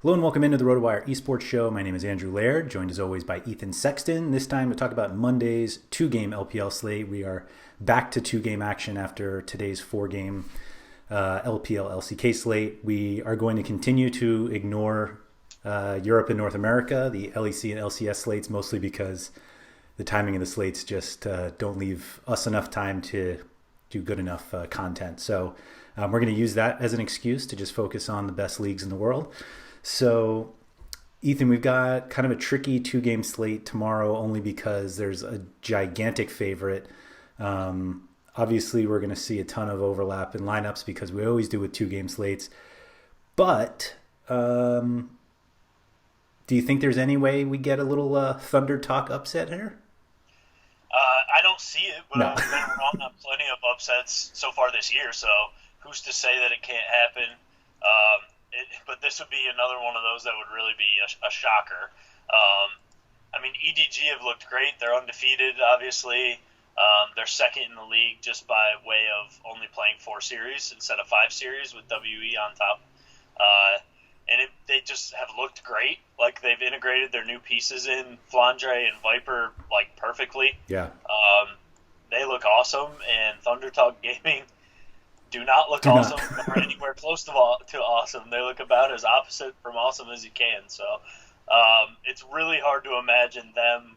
Hello and welcome into the RotoWire Esports Show. My name is Andrew Laird, joined as always by Ethan Sexton. This time to talk about Monday's two-game LPL slate. We are back to two-game action after today's four-game LPL LCK slate. We are going to continue to ignore Europe and North America, the LEC and LCS slates, mostly because the timing of the slates just don't leave us enough time to do good enough content. So we're going to use that as an excuse to just focus on the best leagues in the world. So, Ethan, we've got kind of a tricky two-game slate tomorrow only because there's a gigantic favorite. Obviously, we're going to see a ton of overlap in lineups because we always do with two-game slates. But do you think there's any way we get a little Thunder Talk upset here? I don't see it, but No. I've been wrong on plenty of upsets so far this year, so who's to say that it can't happen? But this would be another one of those that would really be a shocker. EDG have looked great. They're undefeated, obviously. They're second in the league just by way of only playing 4 series instead of 5 series with WE on top. They just have looked great. Like, they've integrated their new pieces in, Flandre and Viper, like, perfectly. Yeah. They look awesome, and Thunder Talk Gaming do not look awesome or anywhere close to awesome. They look about as opposite from awesome as you can. So it's really hard to imagine them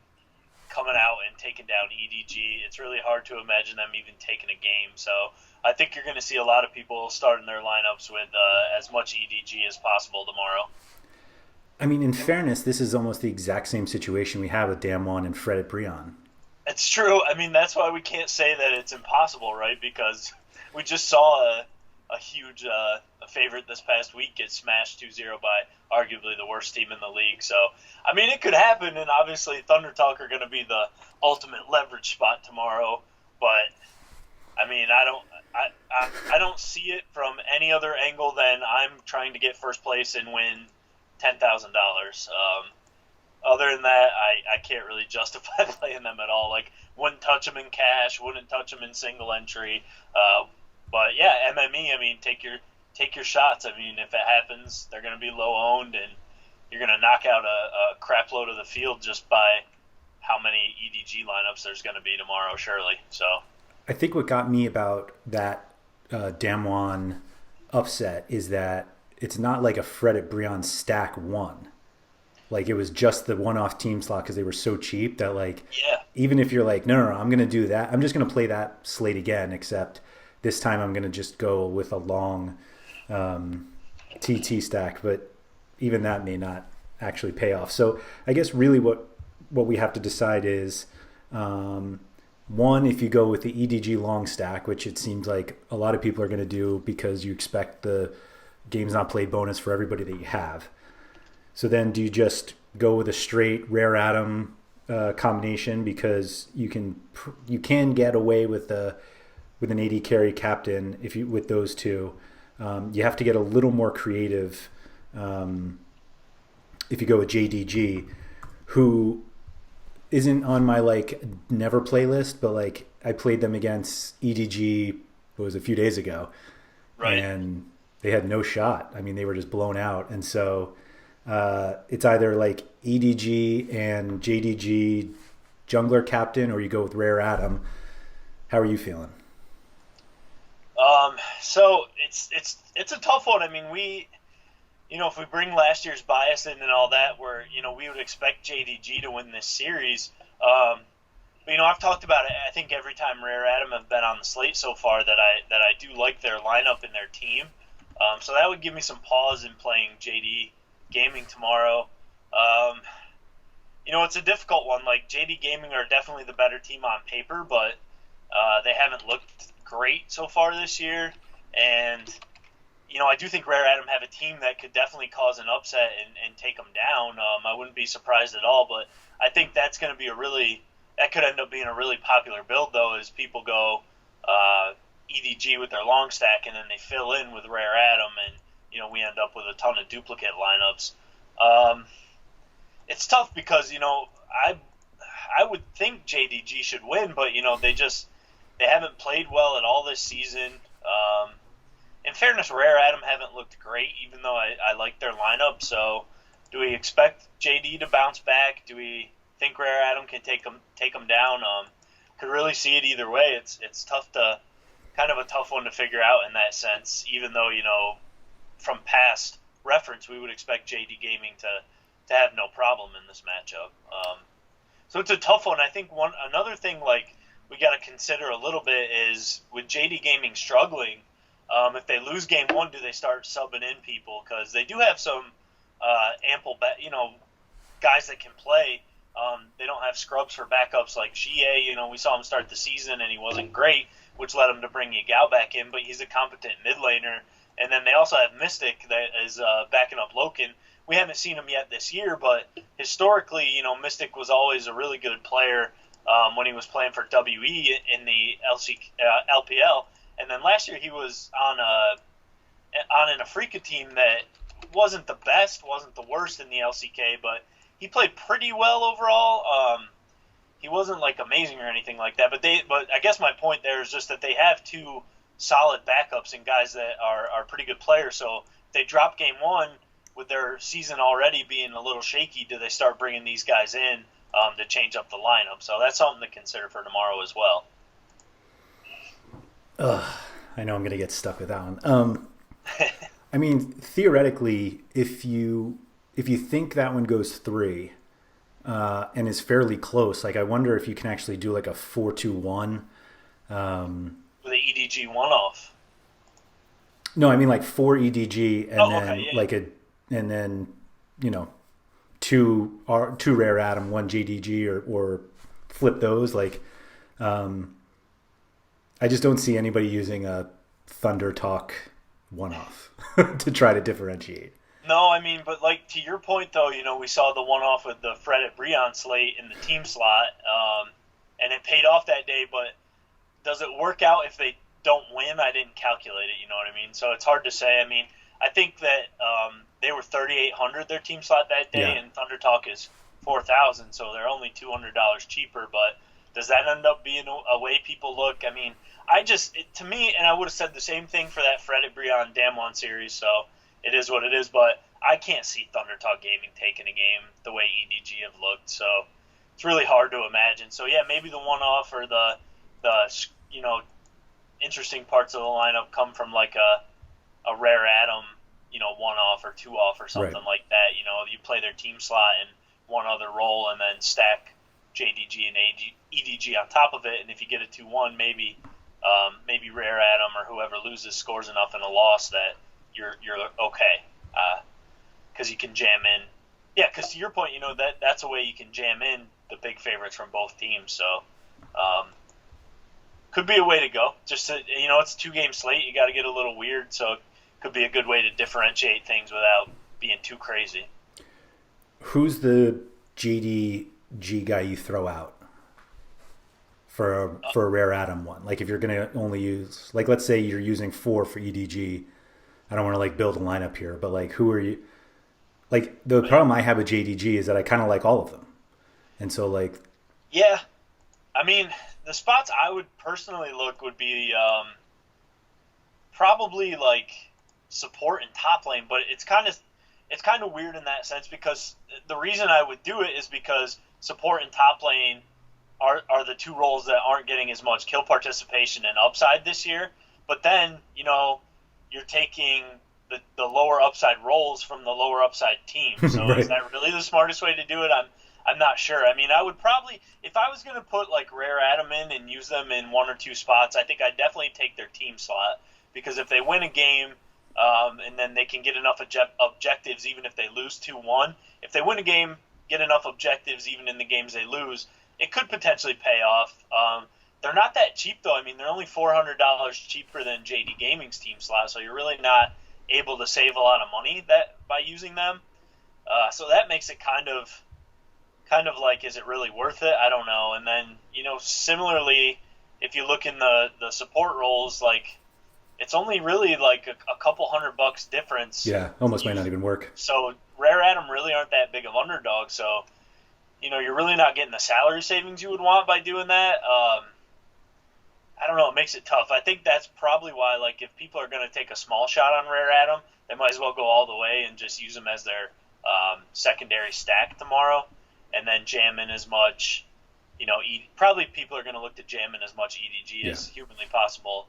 coming out and taking down EDG. It's really hard to imagine them even taking a game. So I think you're going to see a lot of people starting their lineups with as much EDG as possible tomorrow. I mean, in fairness, this is almost the exact same situation we have with Damwon and Fred at Brion. It's true. That's why we can't say that it's impossible, right? Because we just saw a huge favorite this past week get smashed 2-0 by arguably the worst team in the league. So, it could happen, and obviously Thunder Talk are going to be the ultimate leverage spot tomorrow. But, I don't see it from any other angle than I'm trying to get first place and win $10,000. Other than that, I can't really justify playing them at all. Like, wouldn't touch them in cash, wouldn't touch them in single entry. But yeah, MME. Take your shots. If it happens, they're going to be low owned, and you're going to knock out a crap load of the field just by how many EDG lineups there's going to be tomorrow, surely. So I think what got me about that Damwon upset is that it's not like a Fred at Brion stack one. Like, it was just the one-off team slot because they were so cheap that, like, yeah. Even if you're like, no, I'm going to do that. I'm just going to play that slate again, except this time I'm going to just go with a long TT stack. But even that may not actually pay off. So I guess really what we have to decide is, one, if you go with the EDG long stack, which it seems like a lot of people are going to do because you expect the games not played bonus for everybody that you have. So then do you just go with a straight rare atom combination because you can get away with an AD carry captain with those two. You have to get a little more creative if you go with JDG, who isn't on my never playlist, but I played them against EDG a few days ago, Right. And they had no shot. They were just blown out, and so. It's either EDG and JDG jungler captain, or you go with Rare Atom. How are you feeling? So it's a tough one. If we bring last year's bias in and all that, where we would expect JDG to win this series. I've talked about it. I think every time Rare Atom have been on the slate so far that I do like their lineup and their team. So that would give me some pause in playing JD Gaming tomorrow. It's a difficult one. Like, JD Gaming are definitely the better team on paper, but they haven't looked great so far this year. And I do think Rare Atom have a team that could definitely cause an upset and take them down. I wouldn't be surprised at all, but I think that's going to be that could end up being a really popular build, though, as people go EDG with their long stack and then they fill in with Rare Atom, and we end up with a ton of duplicate lineups. It's tough because I would think JDG should win, but they haven't played well at all this season. in fairness, Rare Adam haven't looked great, even though I like their lineup. So, do we expect JD to bounce back? Do we think Rare Adam can take him down? Could really see it either way. It's tough to kind of a tough one to figure out in that sense. Even though from past reference, we would expect JD Gaming to have no problem in this matchup. So it's a tough one. I think another thing like we got to consider a little bit is with JD Gaming struggling. If they lose game one, do they start subbing in people? Because they do have some ample, guys that can play. They don't have scrubs for backups like GA. We saw him start the season and he wasn't great, which led him to bring Yagao back in. But he's a competent mid laner. And then they also have Mystic that is backing up Loken. We haven't seen him yet this year, but historically, Mystic was always a really good player when he was playing for WE in the LPL. And then last year he was on an Africa team that wasn't the best, wasn't the worst in the LCK, but he played pretty well overall. He wasn't like amazing or anything like that, but I guess my point there is just that they have two solid backups and guys that are pretty good players. So if they drop game one with their season already being a little shaky, do they start bringing these guys in to change up the lineup? So that's something to consider for tomorrow as well. I know I'm going to get stuck with that one. I mean, theoretically, if you think that one goes 3 and is fairly close, like I wonder if you can actually do like a 4-2-1. With an EDG one-off. No, I mean like 4 EDG and then okay, yeah. and then two Rare Atom, 1 JDG, or flip those. Like, I just don't see anybody using a Thunder Talk one-off to try to differentiate. No, I mean, but like to your point though, we saw the one-off with the Fred at Breon slate in the team slot, and it paid off that day. But does it work out if they don't win? I didn't calculate it. You know what I mean? So it's hard to say. I mean, I think that they were 3,800 their team slot that day, and Thunder Talk is 4,000, so they're only $200 cheaper. But does that end up being a way people look? I mean, to me, and I would have said the same thing for that Fred at Breon Damwon series. So it is what it is. But I can't see Thunder Talk Gaming taking a game the way EDG have looked. So it's really hard to imagine. So yeah, maybe the one-off or the interesting parts of the lineup come from like a Rare Atom, one-off or two-off or something like that. You play their team slot in one other role and then stack JDG and EDG on top of it. And if you get a 2-1, maybe Rare Atom or whoever loses scores enough in a loss that you're okay. Because you can jam in. Yeah, because to your point, that's a way you can jam in the big favorites from both teams. So could be a way to go. Just to, it's a 2-game slate. You got to get a little weird, so it could be a good way to differentiate things without being too crazy. Who's the JDG guy you throw out for a Rare Atom one? Like if you're going to only use, like let's say you're using 4 for EDG. I don't want to like build a lineup here, but like who are you? Like the problem I have with JDG is that I kind of like all of them, and so like. Yeah, I mean the spots I would personally look would be probably like support and top lane, but it's kind of weird in that sense because the reason I would do it is because support and top lane are the two roles that aren't getting as much kill participation and upside this year. But then you're taking the lower upside roles from the lower upside team. So right. Is that really the smartest way to do it? I'm not sure. I mean, I would probably, if I was going to put like Rare Atom in and use them in 1 or 2 spots, I think I'd definitely take their team slot because if they win a game and then they can get enough objectives even if they lose 2-1, if they win a game, get enough objectives even in the games they lose, it could potentially pay off. They're not that cheap though. I mean, they're only $400 cheaper than JD Gaming's team slot, so you're really not able to save a lot of money by using them. So that makes it kind of like, is it really worth it? I don't know. And then, similarly, if you look in the support roles, like it's only really like a couple $100 difference. Yeah, almost might not even work. So Rare Atom really aren't that big of underdogs. So, you're really not getting the salary savings you would want by doing that. I don't know. It makes it tough. I think that's probably why, like, if people are going to take a small shot on Rare Adam, they might as well go all the way and just use them as their secondary stack tomorrow, and then jam in as much. Probably people are going to look to jam in as much EDG as humanly possible,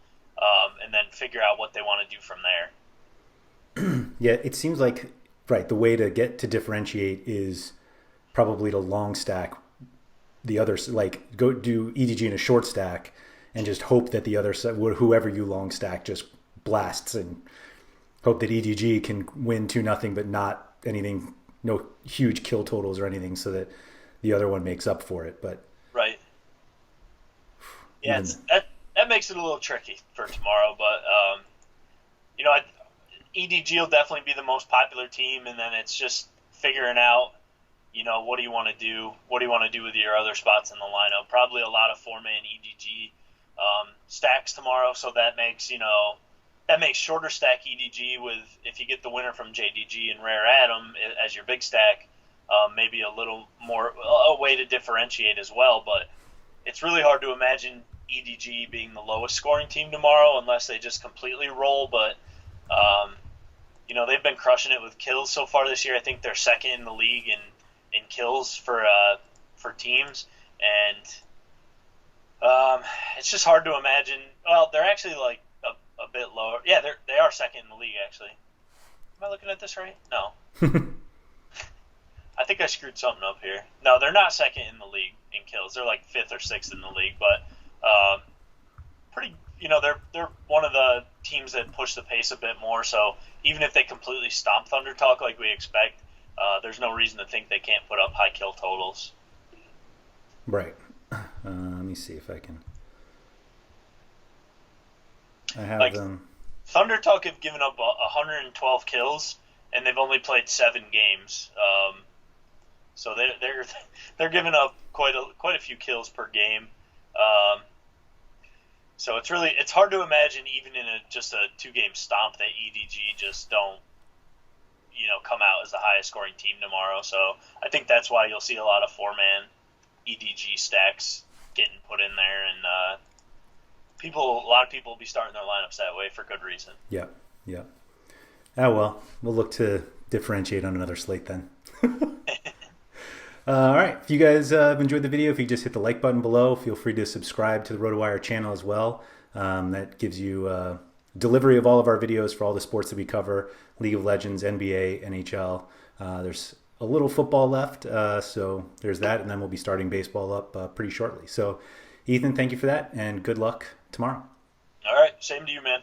and then figure out what they want to do from there. Yeah, it seems like the way to get to differentiate is probably to long stack the others, like go do EDG in a short stack and just hope that the other side, whoever you long stack, just blasts, and hope that EDG can win 2-0, but not anything, no huge kill totals or anything, so that the other one makes up for it. But right, yeah, that makes it a little tricky for tomorrow. But EDG will definitely be the most popular team, and then it's just figuring out, what do you want to do? What do you want to do with your other spots in the lineup? Probably a lot of 4-man EDG stacks tomorrow, so that makes shorter stack EDG with, if you get the winner from JDG and Rare Adam as your big stack, maybe a little more a way to differentiate as well. But it's really hard to imagine EDG being the lowest scoring team tomorrow unless they just completely roll. But they've been crushing it with kills so far this year. I think they're second in the league in kills for teams, and it's just hard to imagine. Well, they're actually like a bit lower. Yeah, they are second in the league, actually. Am I looking at this right? No. I think I screwed something up here. No, they're not second in the league in kills. They're like 5th or 6th in the league, but pretty. They're one of the teams that push the pace a bit more. So even if they completely stomp Thunder Talk like we expect, there's no reason to think they can't put up high kill totals. Right. Let me see if I can. I have them. Thunder Talk have given up 112 kills, and they've only played 7 games. So they're giving up quite a few kills per game. So it's hard to imagine, even in just a 2-game stomp, that EDG just don't come out as the highest scoring team tomorrow. So I think that's why you'll see a lot of 4-man EDG stacks getting put in there, and a lot of people will be starting their lineups that way for good reason. Yeah. Oh well, we'll look to differentiate on another slate then. All right, if you guys have enjoyed the video, if you just hit the like button below, feel free to subscribe to the RotoWire channel as well. That gives you delivery of all of our videos for all the sports that we cover: League of Legends, NBA, NHL. There's a little football left, so there's that, and then we'll be starting baseball up pretty shortly. So, Ethan, thank you for that, and good luck tomorrow. All right, same to you, man.